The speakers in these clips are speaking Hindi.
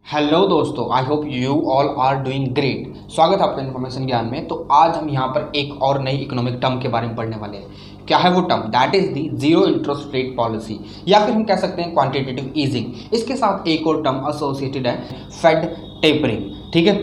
हेलो दोस्तों, I hope you all are doing great. स्वागत है आपका इन्फॉर्मेशन ज्ञान में। तो आज हम यहाँ पर एक और नई इकोनॉमिक टर्म के बारे में पढ़ने वाले हैं। क्या है वो term? That is the zero interest rate policy, या फिर हम कह सकते हैं क्वांटिटेटिव ईजिंग। इसके साथ एक और टर्म एसोसिएटेड है, फेड टेपरिंग। ठीक है,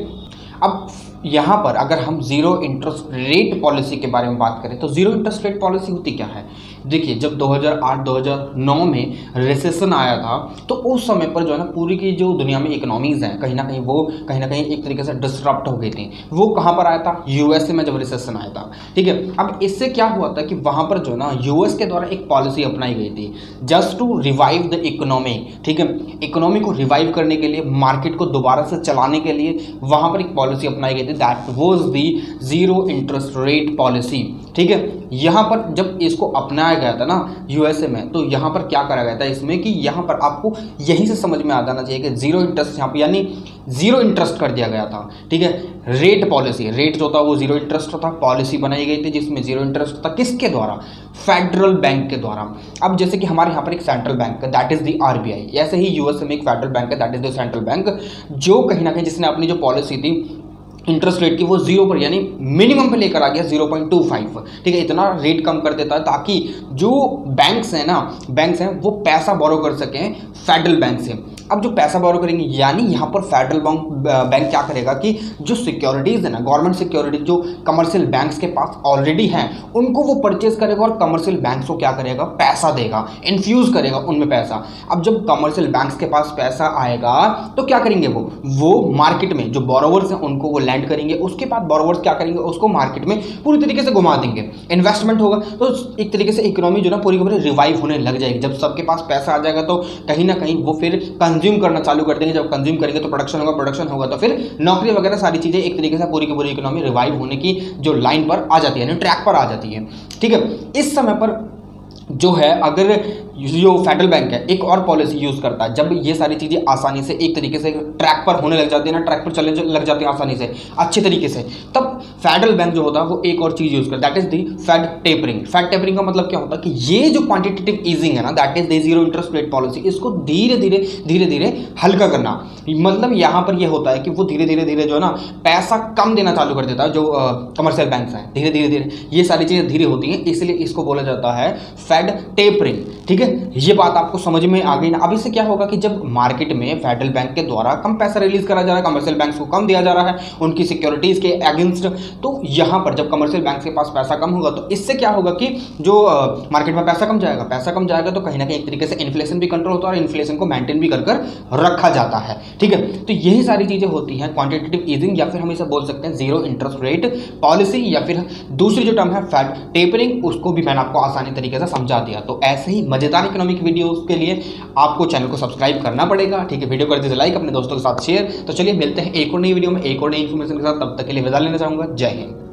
अब यहाँ पर अगर हम जीरो इंटरेस्ट रेट पॉलिसी के बारे में बात करें तो जीरो इंटरेस्ट रेट पॉलिसी होती क्या है? देखिए, जब 2008-2009 में रिसेशन आया था तो उस समय पर जो है ना पूरी की जो दुनिया में इकोनॉमीज हैं कहीं ना कहीं एक तरीके से डिसरप्ट हो गई थी। वो कहाँ पर आया था? यूएसए में जब रिसेशन आया था। ठीक है, अब इससे क्या हुआ था कि वहाँ पर जो है ना यूएस के द्वारा एक पॉलिसी अपनाई गई थी just to revive the economy. ठीक है, इकोनॉमी को रिवाइव करने के लिए, मार्केट को दोबारा से चलाने के लिए वहाँ पर एक पॉलिसी अपनाई गई थी, that was the zero interest rate policy. ठीक है, यहाँ पर जब इसको अपनाया गया था ना यूएसए में, तो यहाँ पर क्या करा गया था इसमें कि यहाँ पर आपको यहीं से समझ में आ जाना चाहिए कि जीरो इंटरेस्ट यहाँ पर यानी जीरो इंटरेस्ट कर दिया गया था। ठीक है, रेट पॉलिसी, रेट जो था वो जीरो इंटरेस्ट था, पॉलिसी बनाई गई थी जिसमें जीरो इंटरेस्ट था। किसके द्वारा? फेडरल बैंक के द्वारा। अब जैसे कि हमारे यहाँ पर एक सेंट्रल बैंक है, दैट इज द आरबीआई, ऐसे ही यूएसए में एक फेडरल बैंक है, that is the central bank, जो कहीं ना कहीं जिसने अपनी जो पॉलिसी थी इंटरेस्ट रेट की वो जीरो पर यानी मिनिमम पे लेकर आ गया 0.25। ठीक है, इतना रेट कम कर देता है ताकि जो बैंक्स हैं वो पैसा बोरो कर सकें फेडरल बैंक से। अब जो पैसा बोरो करेंगे यानी यहाँ पर फेडरल बैंक क्या करेगा कि जो सिक्योरिटीज़ है ना, गवर्नमेंट सिक्योरिटीज जो कमर्शियल बैंक्स के पास ऑलरेडी हैं उनको वो परचेज करेगा और कमर्शियल बैंक्स को क्या करेगा? पैसा देगा, इन्फ्यूज़ करेगा उनमें पैसा। अब जब कमर्शियल बैंक्स के पास पैसा आएगा तो क्या करेंगे? वो मार्केट में जो बोरोवर्स हैं उनको वो लैंड करेंगे। उसके बाद बोरोवर्स क्या करेंगे? उसको मार्केट में पूरी तरीके से घुमा देंगे, इन्वेस्टमेंट होगा। तो एक तरीके से इकोनॉमी जो ना पूरी की पूरी रिवाइव होने लग जाएगी। जब सबके पास पैसा आ जाएगा तो कहीं ना कहीं वो फिर कंज्यूम करना चालू कर देंगे। जब कंज्यूम करेंगे तो प्रोडक्शन होगा तो फिर नौकरी वगैरह सारी चीजें एक तरीके से पूरी की पूरी इकोनॉमी रिवाइव होने की जो लाइन पर आ जाती है, यानी ट्रैक पर आ जाती है। ठीक है, इस समय पर जो है अगर जो फेडरल बैंक है एक और पॉलिसी यूज करता है, जब ये सारी चीजें आसानी से एक तरीके से ट्रैक पर होने लग जाती है ना, ट्रैक पर चलने लग जाती है आसानी से अच्छे तरीके से, तब फेडरल बैंक जो होता है वो एक और चीज यूज करता है, that is the Fed tapering. Fed tapering का मतलब क्या होता है कि ये जो क्वांटिटेटिव ईजिंग है ना, that is the zero interest rate policy, इसको धीरे धीरे हल्का करना। मतलब यहाँ पर यह होता है कि वो धीरे धीरे जो है ना पैसा कम देना चालू कर देता है जो कमर्शियल बैंक हैं। धीरे धीरे ये सारी चीजें धीरे होती हैं, इसलिए इसको बोला जाता है फेड टेपरिंग। ठीक है, ये बात आपको समझ में आ गई ना। अब इससे क्या होगा कि जब मार्केट में फेडरल बैंक के द्वारा कम पैसा रिलीज करा जा रहा है, कमर्शियल बैंक्स को कम दिया जा रहा है उनकी सिक्योरिटीज के अगेंस्ट, तो यहां पर जब कमर्शियल बैंक के पास पैसा कम होगा तो इससे क्या होगा कि जो मार्केट में पैसा कम जाएगा तो कहीं ना कहीं एक तरीके से इन्फ्लेशन भी कंट्रोल होता है और इन्फ्लेशन को मेंटेन भी कर रखा जाता है। ठीक है, तो यही सारी चीजें होती हैं क्वांटिटेटिव ईजिंग, या फिर हम इसे बोल सकते हैं जीरो इंटरेस्ट रेट पॉलिसी, या फिर दूसरी जो टर्म है फेड टेपरिंग, उसको भी मैंने आपको आसानी तरीके से समझा दिया। तो ऐसे ही मजेदार इकोनॉमिक वीडियोस के लिए आपको चैनल को सब्सक्राइब करना पड़ेगा। ठीक है, वीडियो कर दीजिए लाइक, अपने दोस्तों के साथ शेयर। तो चलिए मिलते हैं एक और नई वीडियो में एक और नई इन्फॉर्मेशन के साथ, तब तक के लिए विदा लेना चाहूंगा। जय हिंद।